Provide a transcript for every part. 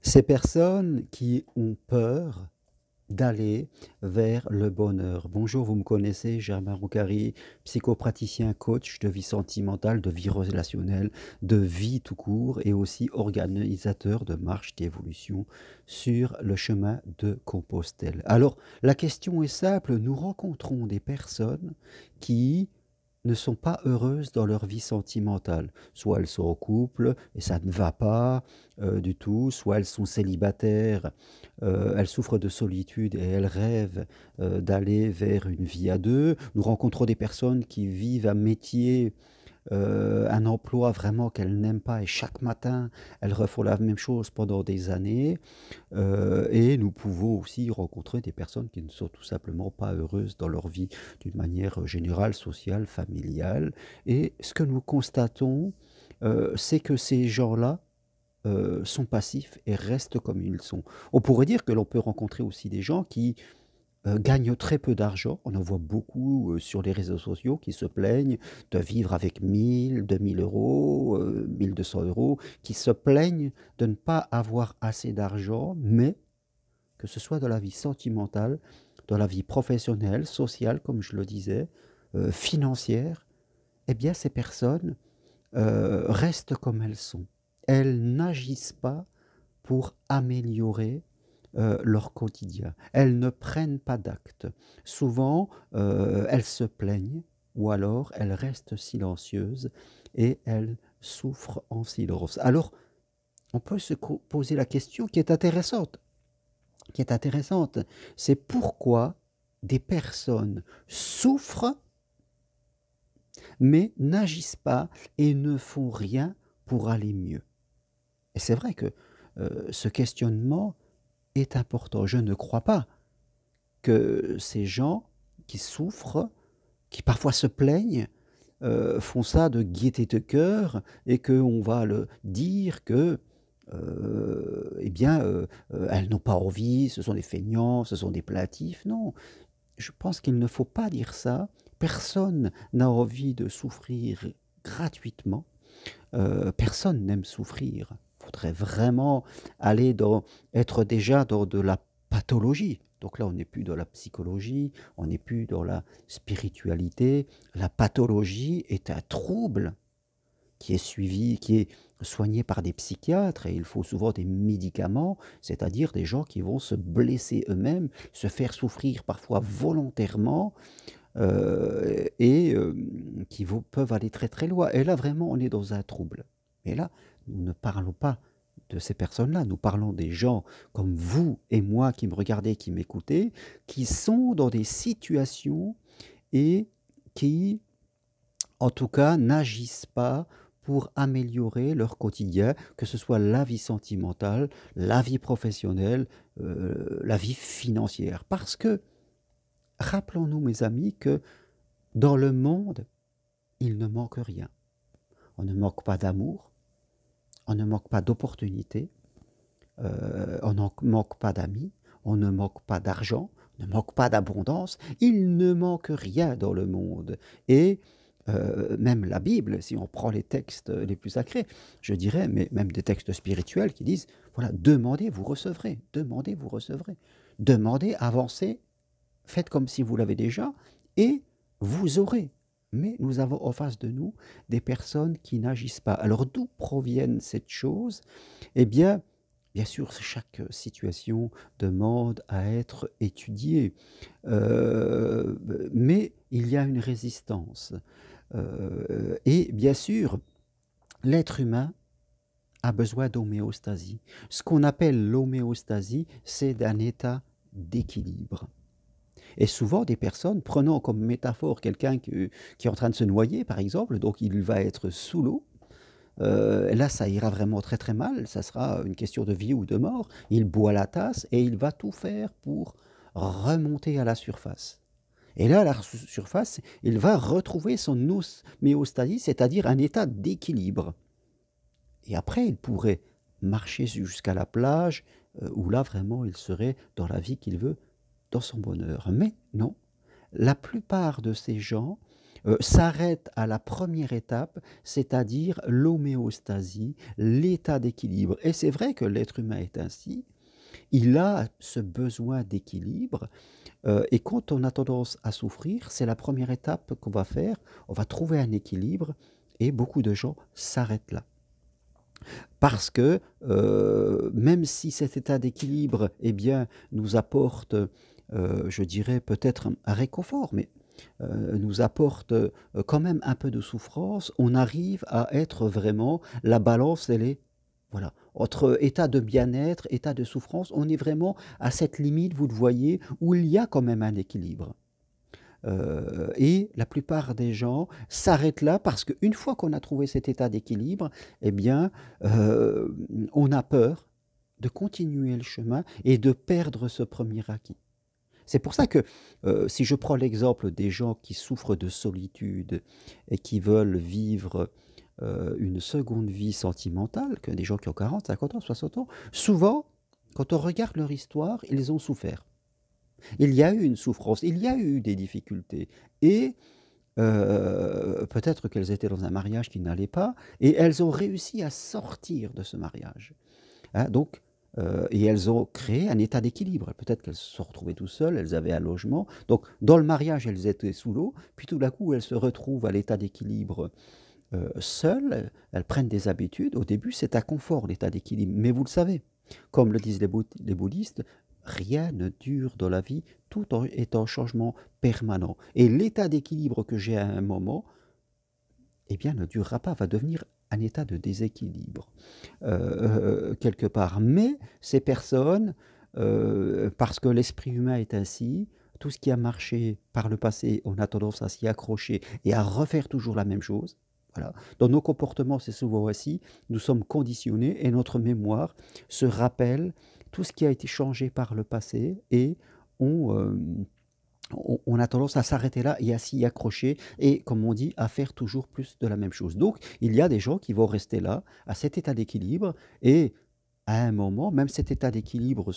Ces personnes qui ont peur d'aller vers le bonheur. Bonjour, vous me connaissez, Germain Roucari, psychopraticien, coach de vie sentimentale, de vie relationnelle, de vie tout court et aussi organisateur de marche d'évolution sur le chemin de Compostelle. Alors, la question est simple, nous rencontrons des personnes qui ne sont pas heureuses dans leur vie sentimentale. Soit elles sont en couple et ça ne va pas du tout, soit elles sont célibataires, elles souffrent de solitude et elles rêvent d'aller vers une vie à deux. Nous rencontrons des personnes qui vivent un métier un emploi vraiment qu'elles n'aiment pas et chaque matin, elles refont la même chose pendant des années. Et nous pouvons aussi rencontrer des personnes qui ne sont tout simplement pas heureuses dans leur vie d'une manière générale, sociale, familiale. Et ce que nous constatons, c'est que ces gens-là sont passifs et restent comme ils sont. On pourrait dire que l'on peut rencontrer aussi des gens qui gagnent très peu d'argent. On en voit beaucoup sur les réseaux sociaux qui se plaignent de vivre avec 1000, 2000 euros, 1200 euros, qui se plaignent de ne pas avoir assez d'argent, mais que ce soit dans la vie sentimentale, dans la vie professionnelle, sociale, comme je le disais, financière, eh bien ces personnes restent comme elles sont. Elles n'agissent pas pour améliorer leur quotidien. Elles ne prennent pas d'actes. Souvent, elles se plaignent ou alors elles restent silencieuses et elles souffrent en silence. Alors, on peut se poser la question qui est intéressante, c'est pourquoi des personnes souffrent mais n'agissent pas et ne font rien pour aller mieux. Et c'est vrai que ce questionnement est important. Je ne crois pas que ces gens qui souffrent, qui parfois se plaignent, font ça de gaieté de cœur et qu'on va le dire que, eh bien, elles n'ont pas envie, ce sont des feignants, ce sont des plaintifs. Non, je pense qu'il ne faut pas dire ça. Personne n'a envie de souffrir gratuitement. Personne n'aime souffrir. Il faudrait vraiment aller être déjà dans de la pathologie. Donc là, on n'est plus dans la psychologie, on n'est plus dans la spiritualité. La pathologie est un trouble qui est suivi, qui est soigné par des psychiatres, et il faut souvent des médicaments, c'est-à-dire des gens qui vont se blesser eux-mêmes, se faire souffrir parfois volontairement, et peuvent aller très très loin. Et là, vraiment, on est dans un trouble. Et là, nous ne parlons pas de ces personnes-là, nous parlons des gens comme vous et moi qui me regardez, qui m'écoutez, qui sont dans des situations et qui, en tout cas, n'agissent pas pour améliorer leur quotidien, que ce soit la vie sentimentale, la vie professionnelle, la vie financière. Parce que, rappelons-nous, mes amis, que dans le monde, il ne manque rien. On ne manque pas d'amour, on ne manque pas d'opportunités, on ne manque pas d'amis, on ne manque pas d'argent, on ne manque pas d'abondance. Il ne manque rien dans le monde. Et même la Bible, si on prend les textes les plus sacrés, je dirais, mais même des textes spirituels qui disent, voilà, demandez, vous recevrez, demandez, vous recevrez. Demandez, avancez, faites comme si vous l'avez déjà, et vous aurez. Mais nous avons en face de nous des personnes qui n'agissent pas. Alors d'où proviennent ces choses? Eh bien sûr, chaque situation demande à être étudiée, mais il y a une résistance. Et bien sûr, l'être humain a besoin d'homéostasie. Ce qu'on appelle l'homéostasie, c'est d'un état d'équilibre. Et souvent, des personnes, prenons comme métaphore quelqu'un qui est en train de se noyer, par exemple, donc il va être sous l'eau. Là, ça ira vraiment très très mal, ça sera une question de vie ou de mort. Il boit la tasse et il va tout faire pour remonter à la surface. Et là, à la surface, il va retrouver son homéostasie, c'est-à-dire un état d'équilibre. Et après, il pourrait marcher jusqu'à la plage, où là, vraiment, il serait dans la vie qu'il veut, dans son bonheur. Mais non, la plupart de ces gens s'arrête à la première étape, c'est-à-dire l'homéostasie, l'état d'équilibre. Et c'est vrai que l'être humain est ainsi, il a ce besoin d'équilibre, et quand on a tendance à souffrir, c'est la première étape qu'on va faire, on va trouver un équilibre et beaucoup de gens s'arrêtent là. Parce que, même si cet état d'équilibre, eh bien, nous apporte, je dirais peut-être un réconfort, mais nous apporte, quand même un peu de souffrance, on arrive à être vraiment la balance, elle est voilà, entre état de bien-être, état de souffrance, on est vraiment à cette limite, vous le voyez, où il y a quand même un équilibre. Et la plupart des gens s'arrêtent là parce qu'une fois qu'on a trouvé cet état d'équilibre, eh bien, on a peur de continuer le chemin et de perdre ce premier acquis. C'est pour ça que, si je prends l'exemple des gens qui souffrent de solitude et qui veulent vivre, une seconde vie sentimentale, que des gens qui ont 40, 50 ans, 60 ans, souvent, quand on regarde leur histoire, ils ont souffert. Il y a eu une souffrance, il y a eu des difficultés et peut-être qu'elles étaient dans un mariage qui n'allait pas et elles ont réussi à sortir de ce mariage, hein, donc et elles ont créé un état d'équilibre. Peut-être qu'elles se sont retrouvées tout seules, elles avaient un logement, donc dans le mariage, elles étaient sous l'eau, puis tout d'un coup, elles se retrouvent à l'état d'équilibre, seules, elles prennent des habitudes. Au début, c'est un confort, l'état d'équilibre, mais vous le savez, comme le disent les bouddhistes, rien ne dure dans la vie, est en changement permanent. Et l'état d'équilibre que j'ai à un moment, eh bien, ne durera pas, va devenir un état de déséquilibre, quelque part. Mais ces personnes, parce que l'esprit humain est ainsi, tout ce qui a marché par le passé, on a tendance à s'y accrocher et à refaire toujours la même chose. Voilà. Dans nos comportements, c'est souvent ainsi. Nous sommes conditionnés et notre mémoire se rappelle tout ce qui a été changé par le passé et on, on a tendance à s'arrêter là et à s'y accrocher et, comme on dit, à faire toujours plus de la même chose. Donc, il y a des gens qui vont rester là, à cet état d'équilibre, et à un moment, même cet état d'équilibre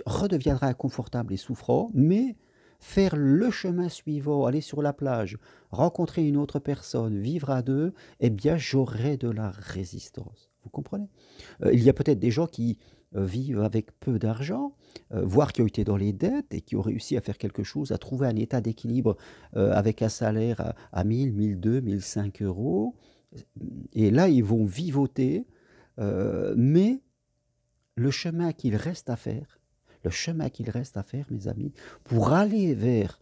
redeviendra inconfortable et souffrant, mais faire le chemin suivant, aller sur la plage, rencontrer une autre personne, vivre à deux, eh bien, j'aurai de la résistance. Vous comprenez? Il y a peut-être des gens qui vivent avec peu d'argent, voire qui ont été dans les dettes et qui ont réussi à faire quelque chose, à trouver un état d'équilibre avec un salaire à 1000, 1002, 1005 euros. Et là, ils vont vivoter, mais le chemin qu'il reste à faire, le chemin qu'il reste à faire, mes amis, pour aller vers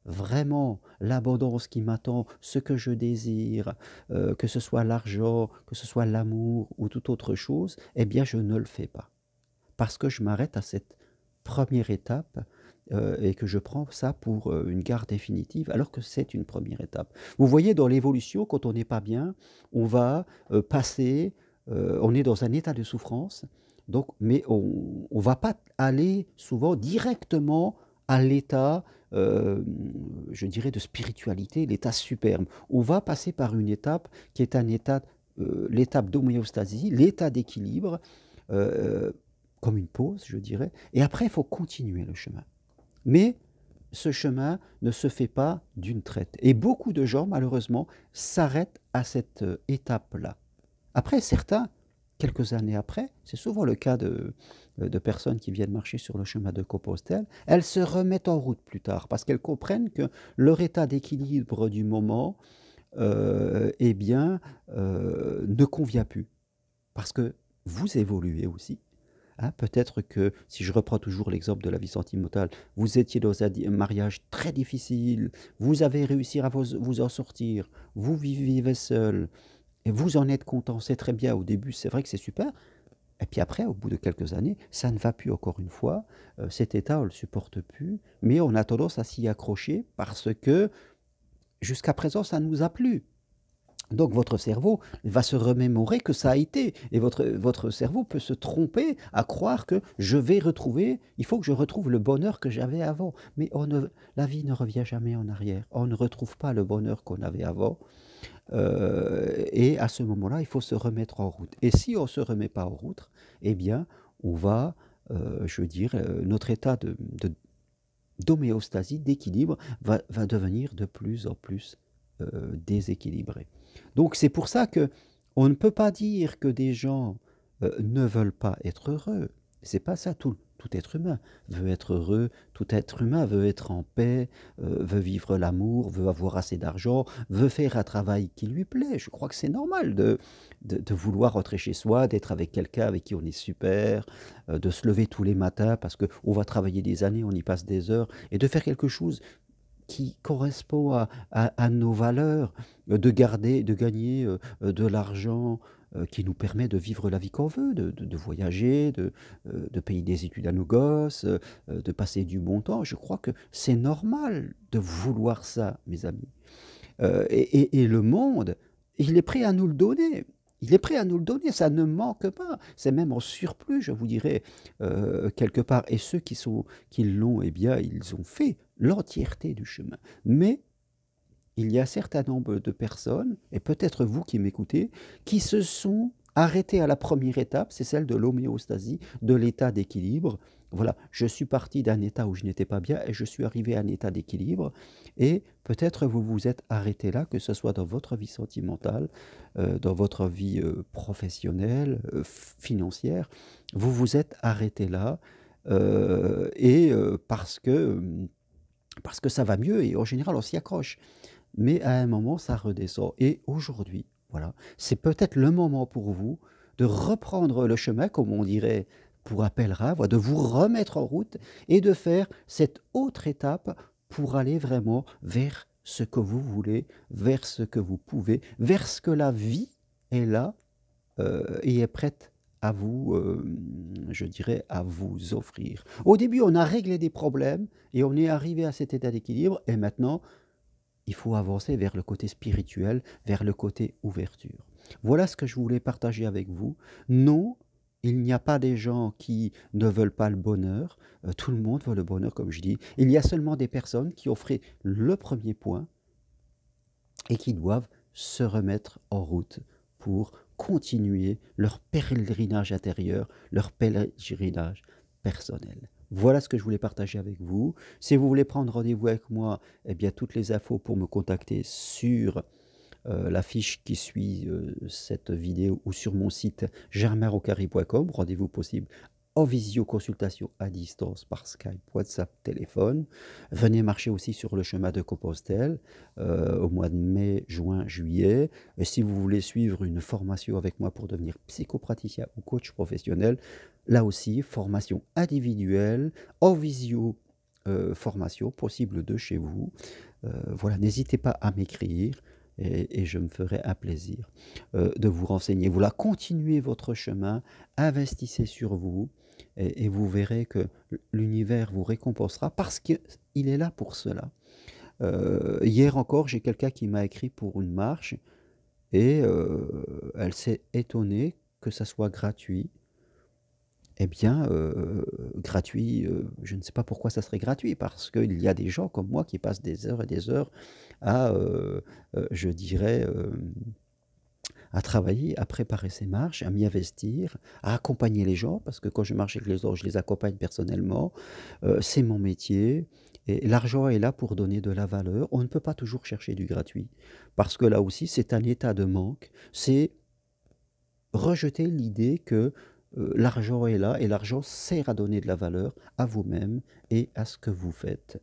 vraiment l'abondance qui m'attend, ce que je désire, que ce soit l'argent, que ce soit l'amour ou toute autre chose, eh bien, je ne le fais pas. Parce que je m'arrête à cette première étape et que je prends ça pour une gare définitive, alors que c'est une première étape. Vous voyez, dans l'évolution, quand on n'est pas bien, on va passer, on est dans un état de souffrance, donc, mais on ne va pas aller souvent directement à l'état, je dirais, de spiritualité, l'état superbe. On va passer par une étape qui est un état, l'étape d'homéostasie, l'état d'équilibre, euh, comme une pause, je dirais, et après, il faut continuer le chemin. Mais ce chemin ne se fait pas d'une traite. Et beaucoup de gens, malheureusement, s'arrêtent à cette étape-là. Après, certains, quelques années après, c'est souvent le cas de personnes qui viennent marcher sur le chemin de Compostelle, elles se remettent en route plus tard parce qu'elles comprennent que leur état d'équilibre du moment, eh bien, ne convient plus. Parce que vous évoluez aussi. Hein, peut-être que, si je reprends toujours l'exemple de la vie sentimentale, vous étiez dans un mariage très difficile, vous avez réussi à vous en sortir, vous vivez seul, et vous en êtes content, c'est très bien. Au début, c'est vrai que c'est super. Et puis après, au bout de quelques années, ça ne va plus encore une fois. Cet état, on ne le supporte plus, mais on a tendance à s'y accrocher parce que jusqu'à présent, ça nous a plu. Donc votre cerveau va se remémorer que ça a été, et votre cerveau peut se tromper à croire que je vais retrouver, il faut que je retrouve le bonheur que j'avais avant. Mais la vie ne revient jamais en arrière, on ne retrouve pas le bonheur qu'on avait avant, et à ce moment-là, il faut se remettre en route. Et si on ne se remet pas en route, eh bien, on va, je veux dire, notre état d'homéostasie, d'équilibre, va devenir de plus en plus déséquilibré. Donc c'est pour ça que on ne peut pas dire que des gens ne veulent pas être heureux. C'est pas ça. Tout être humain veut être heureux, tout être humain veut être en paix, veut vivre l'amour, veut avoir assez d'argent, veut faire un travail qui lui plaît. Je crois que c'est normal de vouloir rentrer chez soi, d'être avec quelqu'un avec qui on est super, de se lever tous les matins parce qu'on va travailler des années, on y passe des heures, et de faire quelque chose qui correspond à nos valeurs, de gagner de l'argent qui nous permet de vivre la vie qu'on veut, de voyager, de payer des études à nos gosses, de passer du bon temps. Je crois que c'est normal de vouloir ça, mes amis. Et le monde, il est prêt à nous le donner. Il est prêt à nous le donner, ça ne manque pas. C'est même en surplus, je vous dirais, quelque part. Et ceux qui l'ont, eh bien, ils ont fait l'entièreté du chemin. Mais il y a un certain nombre de personnes, et peut-être vous qui m'écoutez, qui se sont arrêtés à la première étape, c'est celle de l'homéostasie, de l'état d'équilibre. Voilà, je suis parti d'un état où je n'étais pas bien et je suis arrivé à un état d'équilibre. Et peut-être vous vous êtes arrêté là, que ce soit dans votre vie sentimentale, dans votre vie professionnelle, financière. Vous vous êtes arrêté là parce que ça va mieux et en général on s'y accroche. Mais à un moment, ça redescend. Et aujourd'hui, voilà, c'est peut-être le moment pour vous de reprendre le chemin, comme on dirait pour un pèlerin, voilà, de vous remettre en route et de faire cette autre étape pour aller vraiment vers ce que vous voulez, vers ce que vous pouvez, vers ce que la vie est là et est prête à vous, je dirais, à vous offrir. Au début, on a réglé des problèmes et on est arrivé à cet état d'équilibre et maintenant, il faut avancer vers le côté spirituel, vers le côté ouverture. Voilà ce que je voulais partager avec vous. Non, il n'y a pas des gens qui ne veulent pas le bonheur. Tout le monde veut le bonheur, comme je dis. Il y a seulement des personnes qui ont fait le premier point et qui doivent se remettre en route pour continuer leur pèlerinage intérieur, leur pèlerinage personnel. Voilà ce que je voulais partager avec vous. Si vous voulez prendre rendez-vous avec moi, eh bien, toutes les infos pour me contacter sur la fiche qui suit cette vidéo ou sur mon site germainrocari.com. Rendez-vous possible en visioconsultation à distance par Skype, WhatsApp, téléphone. Venez marcher aussi sur le chemin de Compostelle au mois de mai, juin, juillet. Et si vous voulez suivre une formation avec moi pour devenir psychopraticien ou coach professionnel, là aussi, formation individuelle, en visio, formation possible de chez vous. Voilà, n'hésitez pas à m'écrire et je me ferai un plaisir de vous renseigner. Voilà, continuez votre chemin, investissez sur vous et vous verrez que l'univers vous récompensera parce qu'il est là pour cela. Hier encore, j'ai quelqu'un qui m'a écrit pour une marche et elle s'est étonnée que ça soit gratuit. Eh bien, gratuit, je ne sais pas pourquoi ça serait gratuit, parce qu'il y a des gens comme moi qui passent des heures et des heures à, je dirais, à travailler, à préparer ces marches, à m'y investir, à accompagner les gens, parce que quand je marche avec les autres, je les accompagne personnellement. C'est mon métier et l'argent est là pour donner de la valeur. On ne peut pas toujours chercher du gratuit, parce que là aussi, c'est un état de manque. C'est rejeter l'idée que l'argent est là et l'argent sert à donner de la valeur à vous-même et à ce que vous faites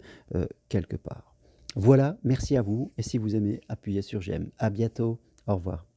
quelque part. Voilà, merci à vous et si vous aimez, appuyez sur j'aime. À bientôt, au revoir.